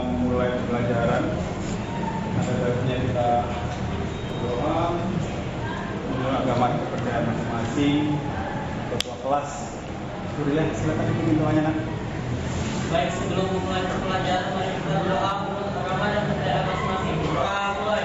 memulai pembelajaran. Ada baiknya kita berdoa, menurut agama dan kepercayaan masing-masing. Ketua kelas, Surya, silakan dipimpin doanya, nak. Baik, sebelum memulai pembelajaran, mari kita berdoa menurut agama dan kepercayaan masing-masing. Doa mulai.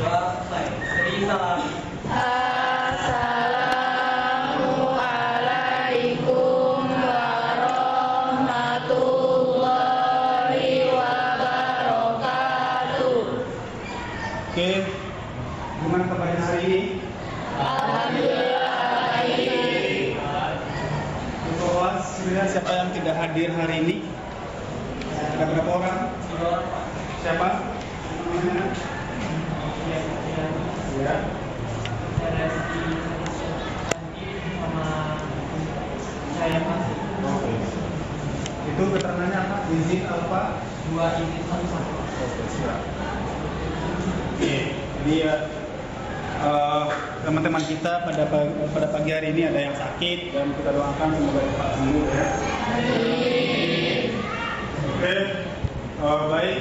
Doa selesai. Beri salam. Assalamualaikum warahmatullahi wabarakatuh. Oke, gimana kabarnya hari ini? Alhamdulillah baik. Ketua Surya, siapa yang tidak hadir hari ini? Ada berapa orang? Siapa? Namanya? Ya. Saya masuk. Oke. Itu keterangannya apa? Izin apa? 2 ini 1. Oke, siap. Oke, jadi ya teman-teman kita pada pagi hari ini ada yang sakit dan kita doakan semoga cepat sembuh ya. Oke, baik.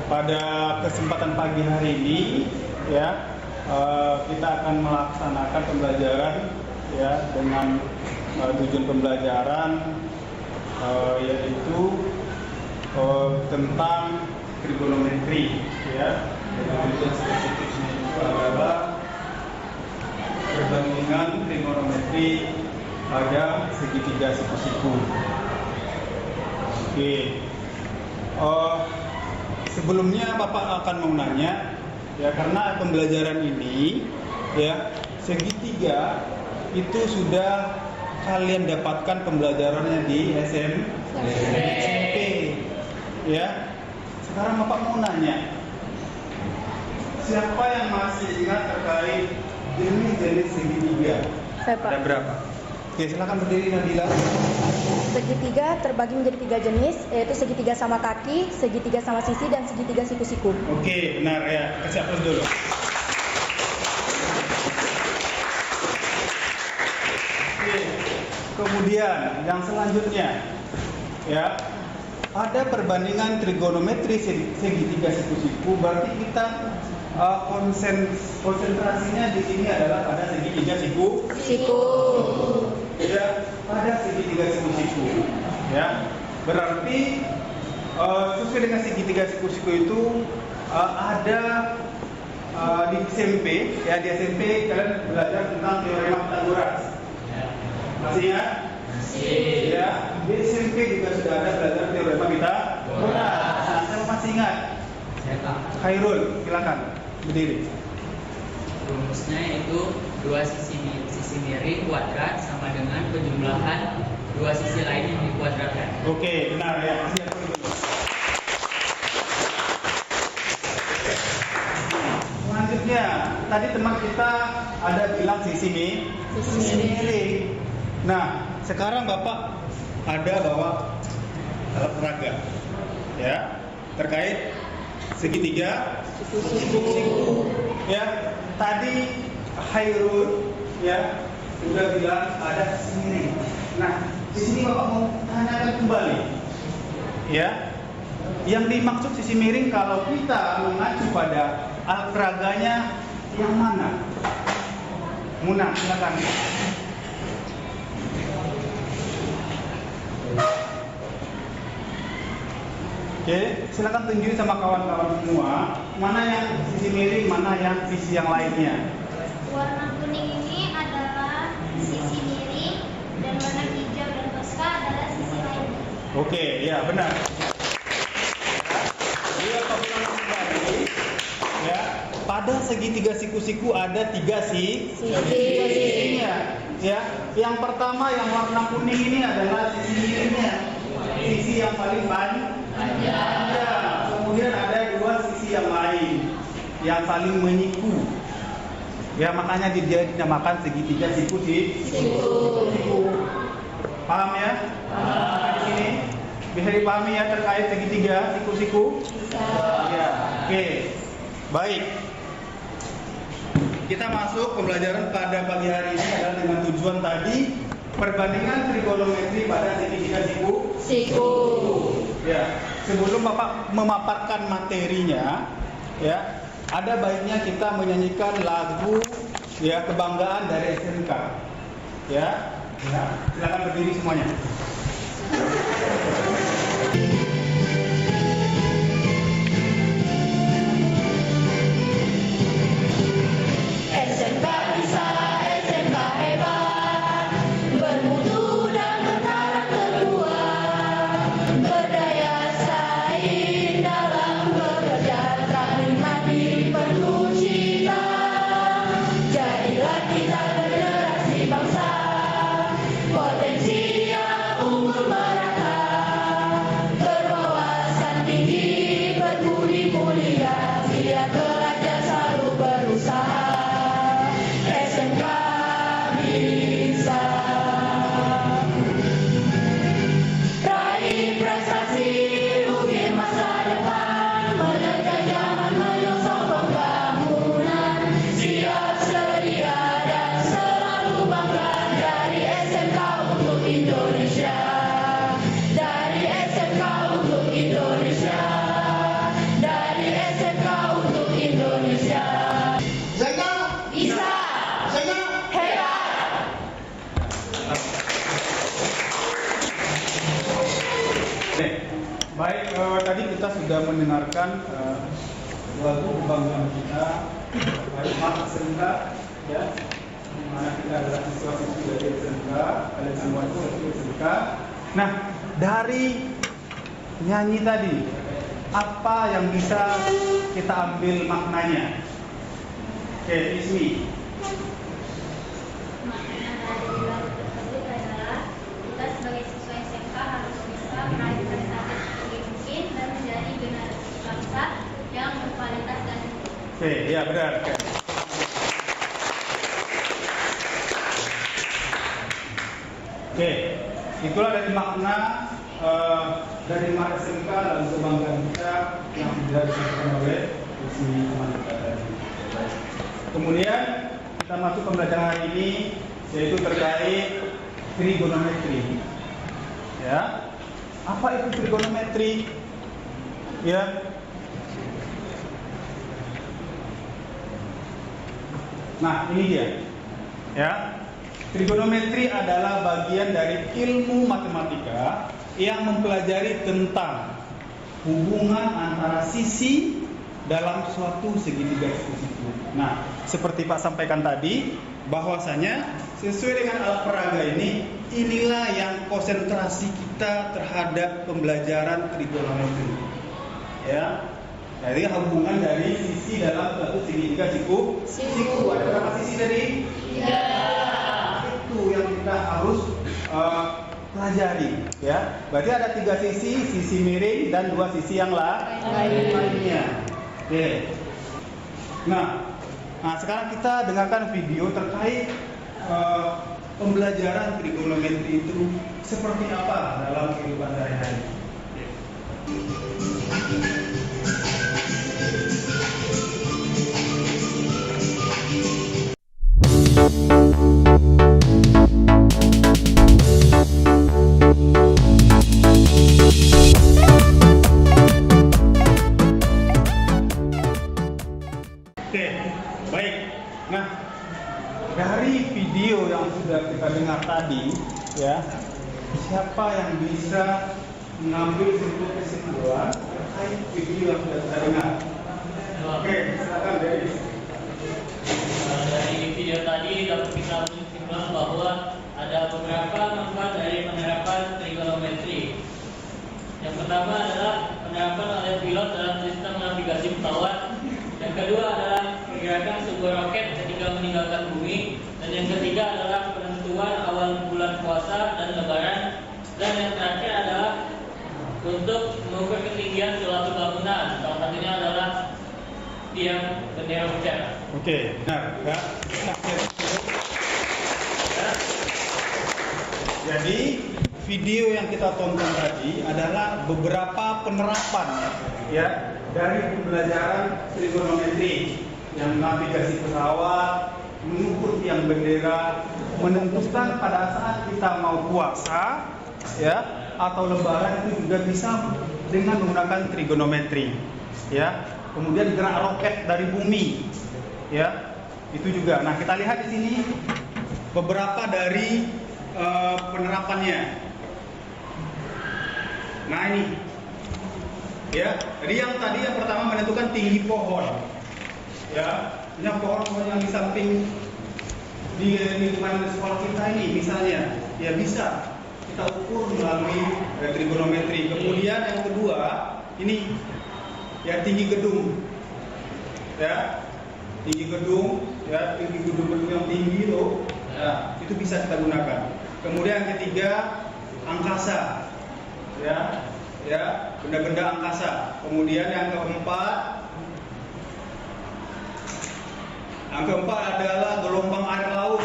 Pada kesempatan pagi hari ini ya kita akan melaksanakan pembelajaran ya dengan tujuan pembelajaran yaitu tentang trigonometri ya, dengan tujuan spesifiknya itu adalah perbandingan trigonometri pada segitiga siku-siku. Oke. Sebelumnya Bapak akan mau nanya ya, karena pembelajaran ini ya segitiga itu sudah kalian dapatkan pembelajarannya di SMP ya. Sekarang Bapak mau nanya, siapa yang masih ingat terkait jenis-jenis segitiga? Saya, Pak. Ada berapa? Oke, silakan berdiri Nabila. Segitiga terbagi menjadi 3 jenis, yaitu segitiga sama kaki, segitiga sama sisi, dan segitiga siku-siku. Oke, benar ya. Kasih aplaus dulu. Oke. Kemudian yang selanjutnya ya, ada perbandingan trigonometri segitiga siku-siku. Berarti kita konsentrasinya di sini adalah pada segitiga Siku. ya, pada segitiga siku-siku ya. Berarti sesuai dengan segitiga siku-siku itu ada di SMP ya. Di SMP kalian belajar tentang teorema Pythagoras. Masih ya? Masih. Ya, di SMP juga sudah ada belajar teorema Pythagoras. Nah, saya masih ingat. Saya tak. Khairul, silakan berdiri. Rumusnya itu 2 sisi miring kuadrat sama dengan penjumlahan 2 sisi lain yang dikuadratkan. Oke, benar ya. Kasih aplaus dulu. Selanjutnya, tadi teman kita ada bilang sisi miring. Nah, sekarang Bapak ada bawa alat peraga ya, terkait segitiga siku-siku ya. Tadi Khairul ya sudah bilang ada sisi miring. Nah, di sini Bapak mau tanyakan kembali ya, yang dimaksud sisi miring kalau kita mengacu pada alat peraganya yang mana? Muna, silakan. Oke, silakan tunjukin sama kawan-kawan semua mana yang sisi miring, mana yang sisi yang lainnya. Warna kuning ini adalah sisi miring dan warna hijau dan toska adalah sisi lain. Oke, ya benar. Jadi apabila kembali ya, pada segitiga siku-siku ada 3 sisinya. Ya, yang pertama yang warna kuning ini adalah sisi miringnya, sisi yang paling panjang. Kemudian ada 2 sisi yang lain yang saling menyiku. Ya, makanya dia dinamakan segitiga siku. Paham ya? Paham. Di sini bisa dipahami ya terkait segitiga siku-siku? Ya, oke. Baik. kita masuk pembelajaran pada pagi hari ini adalah dengan tujuan tadi perbandingan trigonometri pada segitiga siku. Ya, sebelum Bapak memaparkan materinya, ya, ada baiknya kita menyanyikan lagu ya kebanggaan dari SMK. Ya, silakan berdiri semuanya. SMK bisa, SMK hebat, bermutu dan berkarakter terkuat, berdaya saing dalam bekerja, terakhir mandiri penuh cita. Jadilah kita generasi bangsa, potensi yang unggul merata, berwawasan tinggi, berbudi mulia, giat belajar selalu berusaha. SMK bisa raih prestasi, ukir masa depan, menerjang zaman menyosong pembangunan, siap sedia dan selalu bangga dari SMK untuk Indonesia, dari SMK untuk Indonesia, dari SMK untuk Indonesia. Bisa, hebat. Oke, baik, tadi kita sudah mendengarkan lagu kebanggaan kita, baik Mak SMK, ya, dimana kita adalah siswa-siswi dari SMK, kalian semua itu siswa SMK. Nah, dari nyanyi tadi, apa yang bisa kita ambil maknanya? Oke, Ismi. Makna dari lagu tersebut adalah kita sebagai siswa SMK harus bisa meraih prestasi setinggi mungkin dan menjadi generasi bangsa yang berkualitas dan Oke, ya benar. Oke, itulah dari makna dari Mak SMK dan kebanggaan kita yang sudah disampaikan oleh Ismi teman kita tadi. Kemudian kita masuk pembelajaran hari ini yaitu terkait trigonometri. Ya, apa itu trigonometri? Ya, nah ini dia. Ya, trigonometri adalah bagian dari ilmu matematika yang mempelajari tentang hubungan antara sisi dalam suatu segitiga siku. Nah, seperti Pak sampaikan tadi, bahwasanya sesuai dengan alat peraga ini, inilah yang konsentrasi kita terhadap pembelajaran trigonometri. Ya, jadi hubungan dari sisi dalam suatu segitiga siku. Ada berapa sisi tadi? 3. Itu yang kita harus pelajari. Ya, berarti ada 3 sisi, sisi miring dan 2 sisi yang lainnya. Oke. Nah, sekarang kita dengarkan video terkait pembelajaran trigonometri itu seperti apa dalam kehidupan sehari-hari. Oke, baik. Nah, dari video yang sudah kita dengar tadi, ya, siapa yang bisa mengambil sebuah kesimpulan terkait video yang sudah kita dengar? Oke, silakan dari. Dari video tadi dapat kita menyimpulkan bahwa ada beberapa manfaat dari penerapan trigonometri. Yang pertama adalah penerapan oleh pilot dalam sistem navigasi pesawat. Yang kedua adalah pergerakan sebuah roket ketika meninggalkan bumi. Dan yang ketiga adalah penentuan awal bulan puasa dan lebaran. Dan yang terakhir adalah untuk mengukur ketinggian suatu bangunan. Salah satunya adalah tiang bendera ujar. Oke, benar, ya. Jadi video yang kita tonton tadi adalah beberapa penerapan ya dari pembelajaran trigonometri. yang navigasi pesawat, mengukur tiang bendera, menentukan pada saat kita mau puasa, ya, atau lebaran itu juga bisa dengan menggunakan trigonometri, ya. Kemudian gerak roket dari bumi, ya, itu juga. Nah, kita lihat di sini beberapa dari penerapannya. Nah, ini, ya. Jadi yang tadi yang pertama menentukan tinggi pohon, ya. Ini pohon-pohon yang di samping di lingkungan sekolah kita ini, misalnya, ya bisa kita ukur melalui trigonometri. Kemudian yang kedua, ini ya tinggi gedung, ya, tinggi gedung, ya, tinggi gedung yang tinggi itu, ya, itu bisa kita gunakan. Kemudian yang ketiga, angkasa, ya, ya, benda-benda angkasa. Kemudian yang keempat adalah gelombang air laut,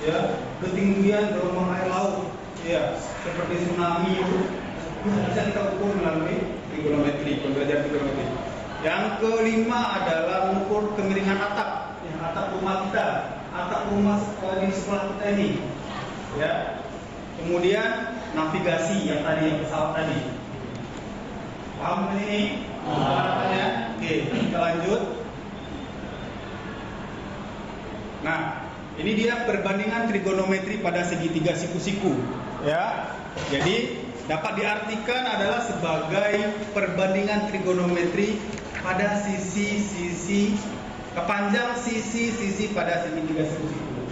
ya, ketinggian gelombang air laut, ya, seperti tsunami itu bisa kita ukur melalui trigonometri, pembelajaran trigonometri. Yang kelima adalah mengukur kemiringan atap, ya, atap rumah kita, atap rumah di sekolah kita ini, ya. Kemudian navigasi yang tadi, yang pesawat tadi. Paham ini? Penerapannya? Oke, kita lanjut. Nah, ini dia perbandingan trigonometri pada segitiga siku-siku, ya. Jadi dapat diartikan adalah sebagai perbandingan trigonometri pada sisi-sisi kepanjang sisi-sisi pada segitiga siku-siku,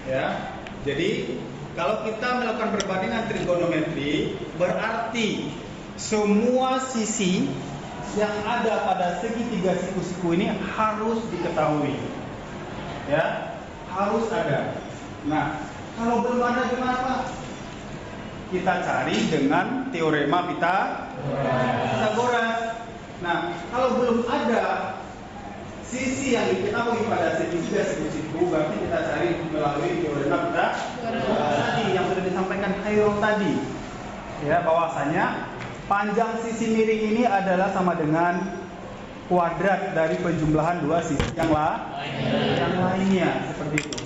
ya. Jadi kalau kita melakukan perbandingan trigonometri, berarti semua sisi yang ada pada segitiga siku-siku ini harus diketahui, ya, harus ada. Nah, kalau belum ada gimana Pak? Kita cari dengan teorema Pythagoras. Nah, kalau belum ada sisi yang diketahui pada segitiga siku-siku, berarti kita cari melalui teorema Pythagoras tadi yang sudah disampaikan Khairul tadi, ya, bahwasanya panjang sisi miring ini adalah sama dengan kuadrat dari penjumlahan dua sisi yang lainnya, seperti itu.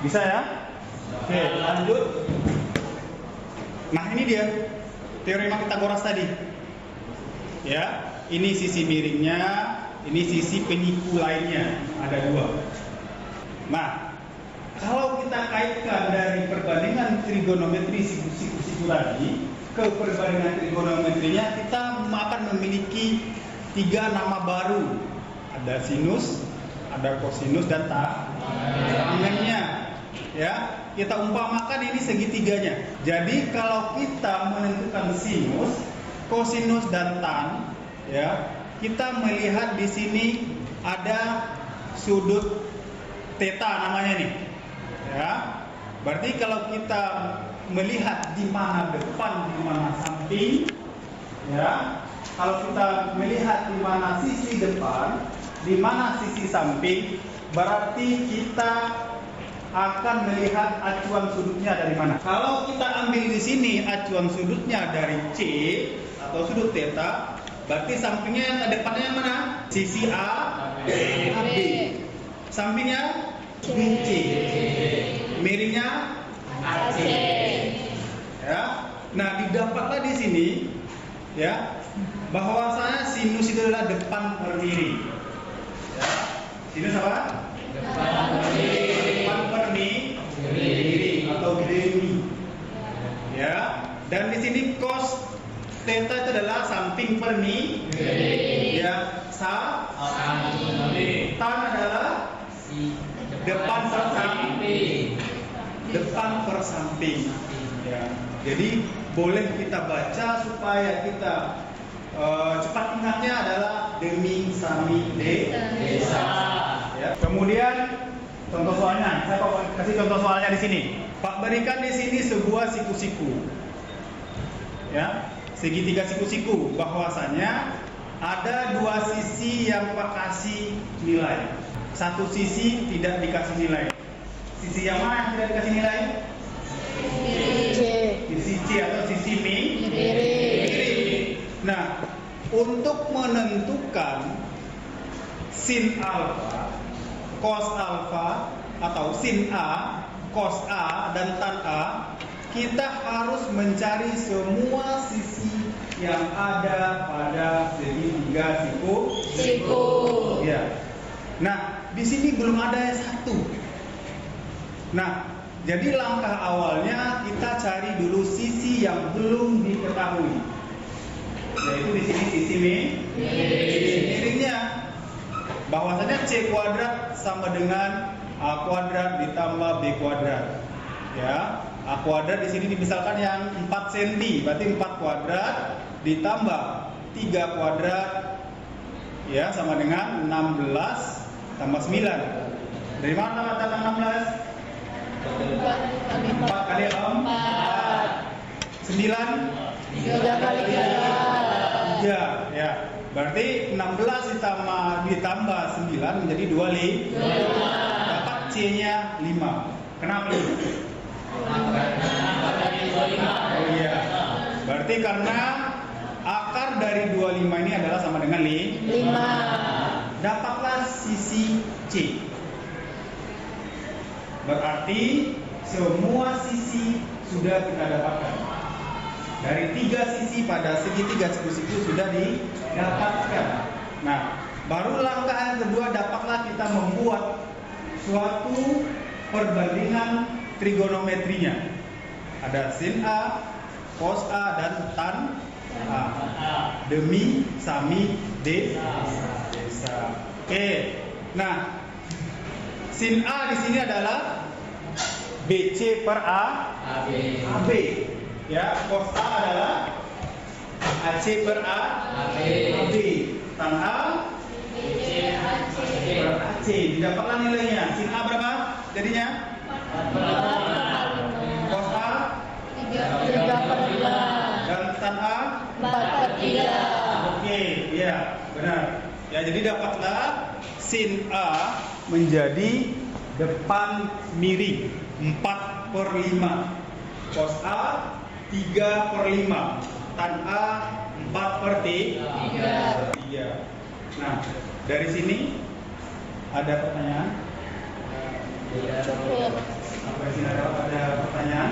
Bisa ya? Oke, lanjut. Nah, ini dia teorema Pythagoras tadi. Ya, ini sisi miringnya, ini sisi penyiku lainnya, ada dua. Nah, kalau kita kaitkan dari perbandingan trigonometri siku-siku tadi ke perbandingan trigonometrinya, kita akan memiliki 3 nama baru. Ada sinus, ada kosinus, dan tangennya. Ya, kita umpamakan ini segitiganya. Jadi kalau kita menentukan sinus, kosinus, dan tan, ya, kita melihat di sini ada sudut theta namanya nih. Ya, berarti kalau kita melihat di mana depan, di mana samping, ya, kalau kita melihat di mana sisi depan, di mana sisi samping, berarti kita akan melihat acuan sudutnya dari mana. Kalau kita ambil di sini acuan sudutnya dari C atau sudut theta, berarti sampingnya yang depannya yang mana? Sisi A, AB. Sampingnya BC. Miringnya AC. Ya. Nah, didapatlah di sini, ya, bahwasanya sinus itu adalah depan per miring. Ya. Sinus apa? Depan per miring atau demi. Ya. Dan di sini cos theta itu adalah samping per miring. Ya. Tan adalah depan per samping. Depan per samping. Ya. Jadi boleh kita baca supaya kita cepat ingatnya adalah demi, sami, desa. Ya. Kemudian contoh soalnya, saya kasih contoh soalnya di sini. Pak berikan di sini sebuah siku-siku, ya, segitiga siku-siku. Bahwasanya ada dua sisi yang Pak kasih nilai, satu sisi tidak dikasih nilai. Sisi yang mana yang tidak dikasih nilai? Sisi C atau sisi miring. Nah, untuk menentukan sin alfa, cos alfa, atau sin A, cos A, dan tan A, kita harus mencari semua sisi yang ada pada segitiga siku. Ya. Nah, di sini belum ada yang satu. Nah, jadi langkah awalnya kita cari dulu sisi yang belum diketahui. Yaitu di sini sisi miringnya. Bahwasanya C kuadrat sama dengan A kuadrat ditambah B kuadrat. Ya, A kuadrat di sini misalkan yang 4 cm, berarti 4 kuadrat ditambah 3 kuadrat ya sama dengan 16 tambah 9. Dari mana datang 16? 4 kali 4 9 3 kali 3 ya. Berarti 16 ditambah 9 menjadi 25. Dapat C-nya 5. Kenapa 5? Oh iya. Berarti karena akar dari 25 ini adalah sama dengan 5. Dapatlah sisi C. Berarti semua sisi sudah kita dapatkan. Dari 3 sisi pada segitiga siku sudah didapatkan. Nah, baru langkah yang kedua dapatlah kita membuat suatu perbandingan trigonometrinya. Ada sin A, cos A, dan tan A. Demi, sami, desa. Oke. Nah, sin A di sini adalah BC per AB. Ya, cos A adalah AC per AB. Tan A per AC. Didapatkan nilainya. Sin A berapa jadinya? 4. Cos A 3/5. dan tan A 4/3. Oke, iya, benar. Ya, jadi dapatlah sin A menjadi depan miring 4/5. Cos A 3/5. Tan A 4/3. Nah, dari sini ada pertanyaan? Cukup. Sampai sini ada pertanyaan?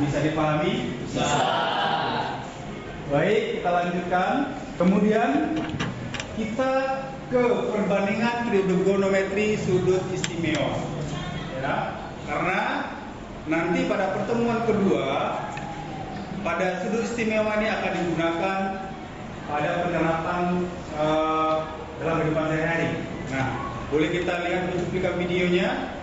Bisa dipahami? Bisa. Baik, kita lanjutkan. Kemudian kita ke perbandingan trigonometri sudut istimewa. Ya, karena nanti pada pertemuan kedua pada sudut istimewa ini akan digunakan pada penerapan dalam kehidupan sehari-hari. Nah, boleh kita lihat cuplikan videonya.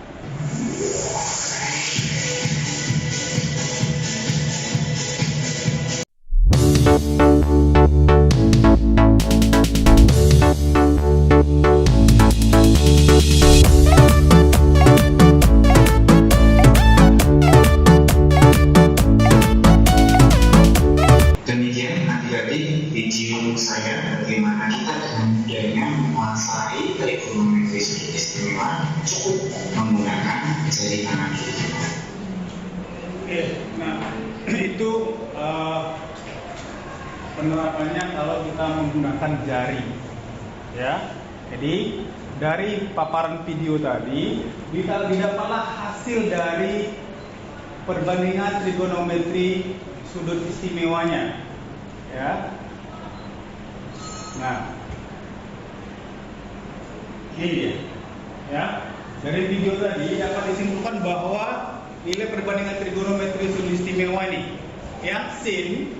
Demikian adik-adik video saya bagaimana kita dengan mudahnya menguasai trigonometri sudut istimewa cukup menggunakan jari kanan kita. Oke, nah itu penerapannya kalau kita menggunakan jari, ya. Jadi dari paparan video tadi kita didapatlah hasil dari perbandingan trigonometri sudut istimewanya, ya. Nah, ini dia, ya. Dari video tadi dapat disimpulkan bahwa nilai perbandingan trigonometri sudut istimewa ini, yang sin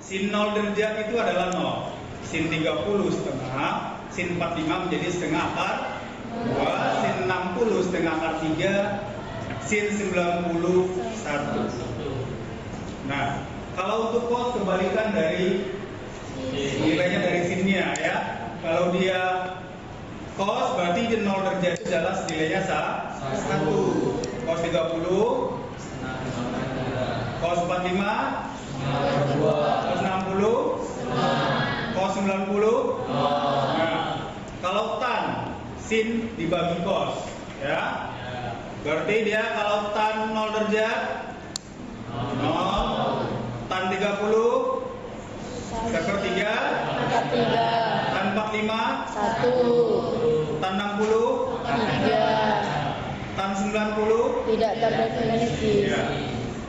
0 derajat itu adalah 0, sin 30 setengah, sin 45 menjadi setengah akar 2, sin 60 setengah akar 3, sin 91. Nah, kalau untuk cos kebalikan dari nilainya dari sinnya, ya. Kalau dia cos berarti 0 derajat itu adalah nilainya 1. Cos 30, cos 45, cos 60, cos 90. Nah, kalau tan sin dibagi cos, ya. Berarti dia kalau tan 0 derajat 0, tan 30 1/3, tan 45 1, Tan 60, 3, tan 90. tidak terdefinisi. Ya.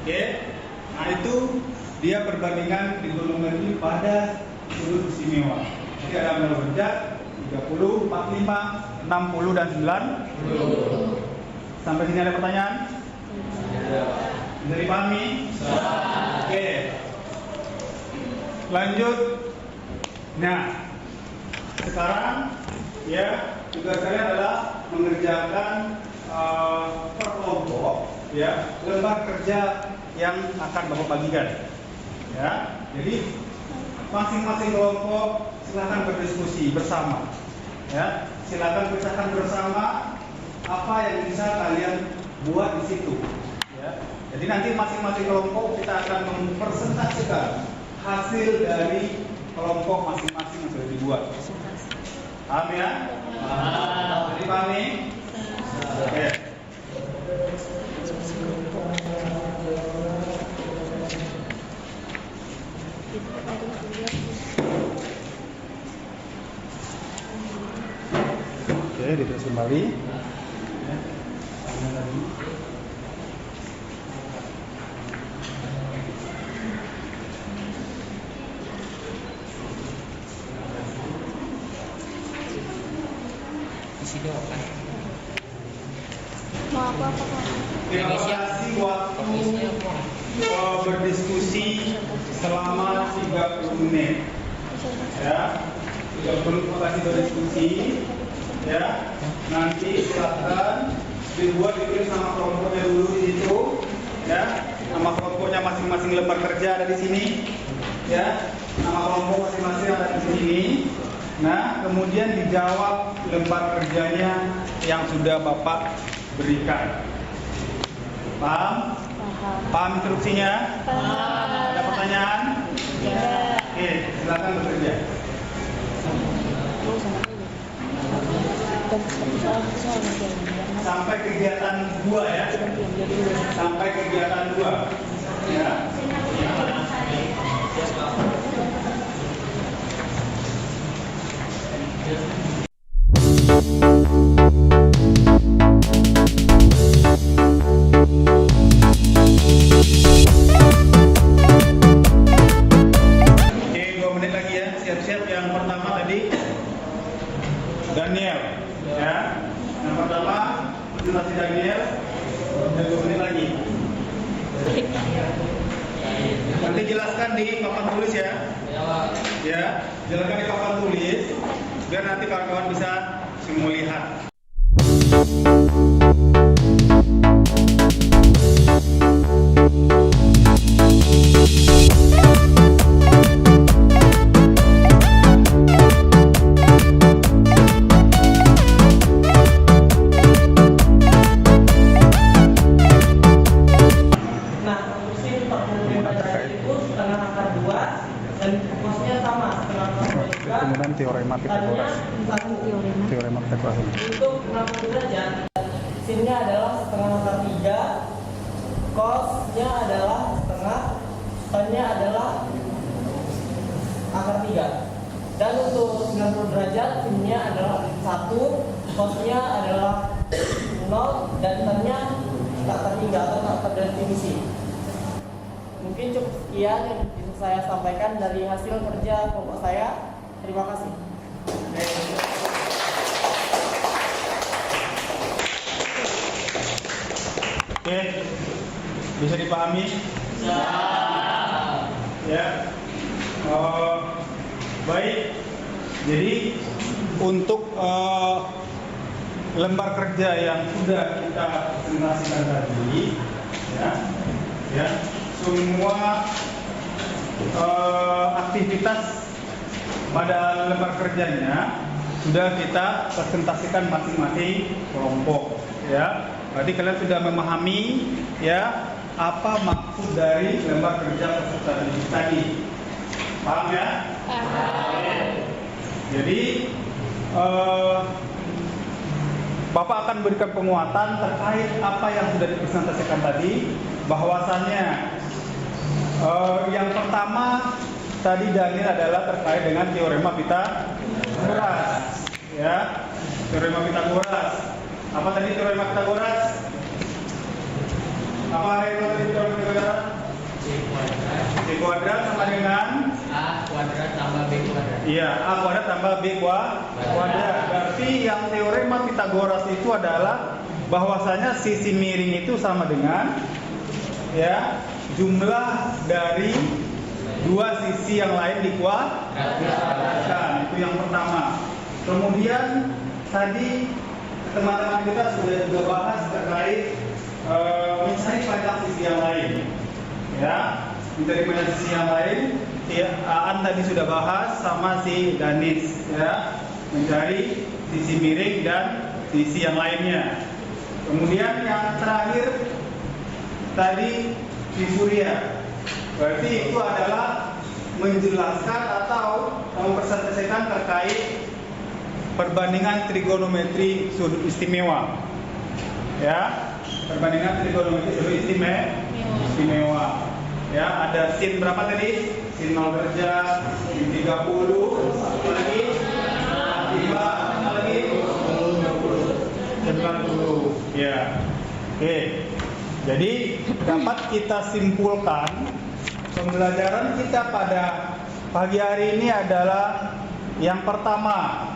Oke. Nah, itu dia perbandingan trigonometri pada sudut istimewa. Jadi ada nol derajat, 30, 45, 60 dan 90. Sampai sini ada pertanyaan? Bisa dipahami? Oke. Lanjut. Nah, sekarang ya tugas kalian adalah mengerjakan per kelompok ya lembar kerja yang akan Bapak bagikan. Ya. Jadi masing-masing kelompok silakan berdiskusi bersama. Ya, silakan pecahkan bersama apa yang bisa kalian buat di situ. Ya. Jadi nanti masing-masing kelompok kita akan mempresentasikan hasil dari kelompok masing-masing yang sudah dibuat. Paham ya? Paham. Jadi pahami? Oke. Oke, ditulis kembali. Isi doang kan. Mau apa? Terima kasih waktu berdiskusi selama 30 menit. Ya, 30 kasih berdiskusi. Ya, nanti silakan dibuat ditulis nama kelompoknya dulu di situ. Ya, nama kelompoknya masing-masing lembar kerja ada di sini. Ya, nama kelompok masing-masing ada di sini. Nah, kemudian dijawab lembar kerjanya yang sudah Bapak berikan. Paham? Paham instruksinya? Paham. Ada pertanyaan? Tidak. Oke, silakan bekerja. Sampai kegiatan 2 ya. Sampai kegiatan 2. Ya. Oke, 2 menit lagi ya. Siap-siap yang pertama tadi Daniel ya. Yang pertama presentasi Daniel. Dan 2 menit lagi. Nanti jelaskan di papan tulis ya. Ya, jelaskan di papan tulis biar nanti kawan-kawan bisa semua lihat. Kemudian teorema Pythagoras. Teorema Pythagoras. Untuk 60 derajat, sinnya adalah setengah akar 3, cosnya adalah setengah, tannya adalah akar 3. Dan untuk 90 derajat, sinnya adalah 1, cosnya adalah 0, dan tannya tak tertinggal atau tak terdefinisi. Mungkin cukup sekian yang bisa saya sampaikan dari hasil kerja kelompok saya. Terima kasih. Oke, bisa dipahami? Ya. Baik. Jadi untuk lembar kerja yang sudah kita presentasikan tadi, ya, semua aktivitas pada lembar kerjanya sudah kita presentasikan masing-masing kelompok. Ya, berarti kalian sudah memahami ya apa maksud dari lembar kerja presentasi tadi. Paham ya? Jadi Bapak akan berikan penguatan terkait apa yang sudah dipresentasikan tadi, bahwasannya yang pertama tadi Daniel adalah terkait dengan teorema Pythagoras. Ya, teorema Pitagoras. Apa tadi teorema Pitagoras? Apa itu tadi teorema Pitagoras? C kuadrat sama dengan A kuadrat tambah B kuadrat. iya, A kuadrat tambah B kuadrat. Berarti yang teorema Pitagoras itu adalah bahwasanya sisi miring itu sama dengan ya jumlah dari dua sisi yang lain dikuadratkan. Itu yang pertama. Kemudian tadi teman-teman kita sudah juga bahas terkait mencari panjang sisi yang lain. Ya, mencari panjang sisi yang lain. Ya, Aan tadi sudah bahas sama si Danis. Ya, mencari sisi miring dan sisi yang lainnya. Kemudian yang terakhir tadi di Fourier. Berarti itu adalah menjelaskan atau mempresentasikan terkait perbandingan trigonometri sudut istimewa. Ya, perbandingan trigonometri sudut istimewa. Ya, ada sin berapa tadi? Sin 0 derajat, sin 30, apa lagi? 45, apa lagi? 90. Ya. Oke. Jadi dapat kita simpulkan pembelajaran kita pada pagi hari ini adalah yang pertama.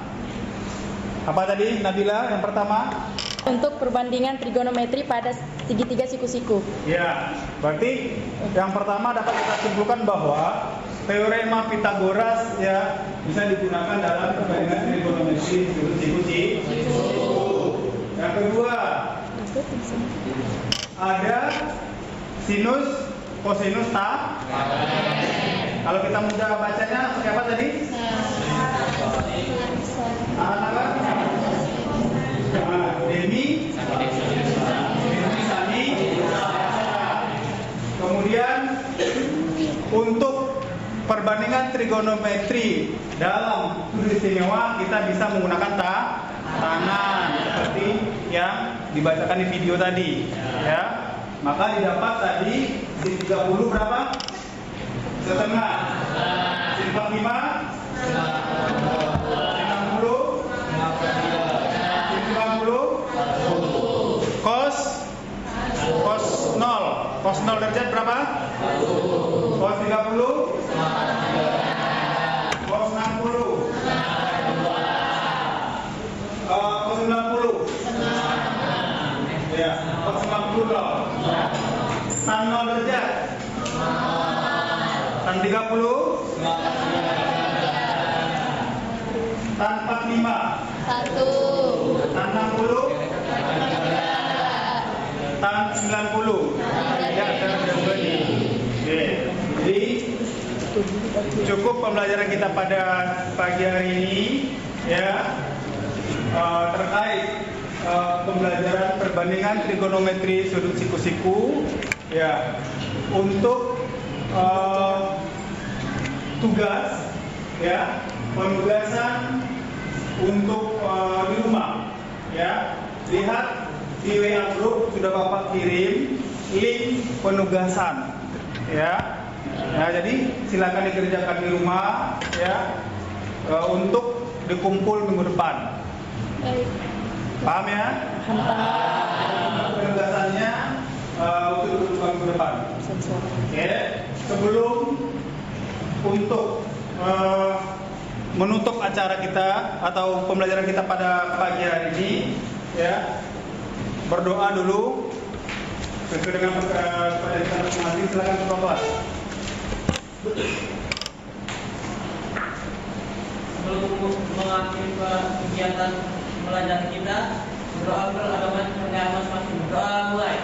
Apa tadi Nabila? Yang pertama? Untuk perbandingan trigonometri pada segitiga siku-siku. Ya, berarti yang pertama dapat kita simpulkan bahwa teorema Pitagoras ya bisa digunakan dalam perbandingan trigonometri sudut siku-siku. Yang kedua, ada sinus, kosinus, kalau kita mudah bacanya seperti apa tadi? Apa? Demi, sani. Kemudian untuk perbandingan trigonometri dalam sudut istimewa kita bisa menggunakan tangan seperti yang dibacakan di video tadi. Ya, maka didapat tadi sin 30 berapa? Setengah. Sin 45 cos 0 derajat berapa? Cos 30 cos 60 cos 90 ya, cos 90 tan 0 derajat tan 30 tan 45 tan 60 tan 90 ya, jadi cukup pembelajaran kita pada pagi hari ini ya terkait pembelajaran perbandingan trigonometri sudut siku-siku ya. Untuk tugas ya, penugasan untuk di rumah ya, lihat di WA group sudah Bapak kirim link penugasan ya. Nah, jadi silakan dikerjakan di rumah ya untuk dikumpul minggu depan. Paham ya? Penugasannya untuk dikumpul minggu depan. Oke. Sebelum untuk menutup acara kita atau pembelajaran kita pada pagi hari ini ya, berdoa dulu sesuai dengan pada kita masing-masing. Silakan ketua kelas. Sebelum mengakhiri kegiatan belajar kita, berdoa beragama masing-masing. Doa mulai.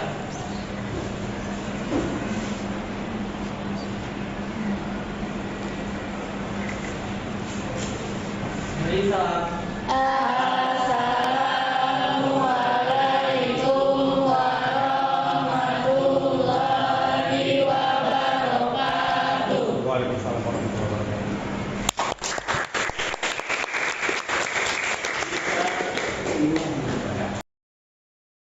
Beri salam. Assalamualaikum warahmatullahi wabarakatuh. Waalaikumsalam warahmatullahi wabarakatuh.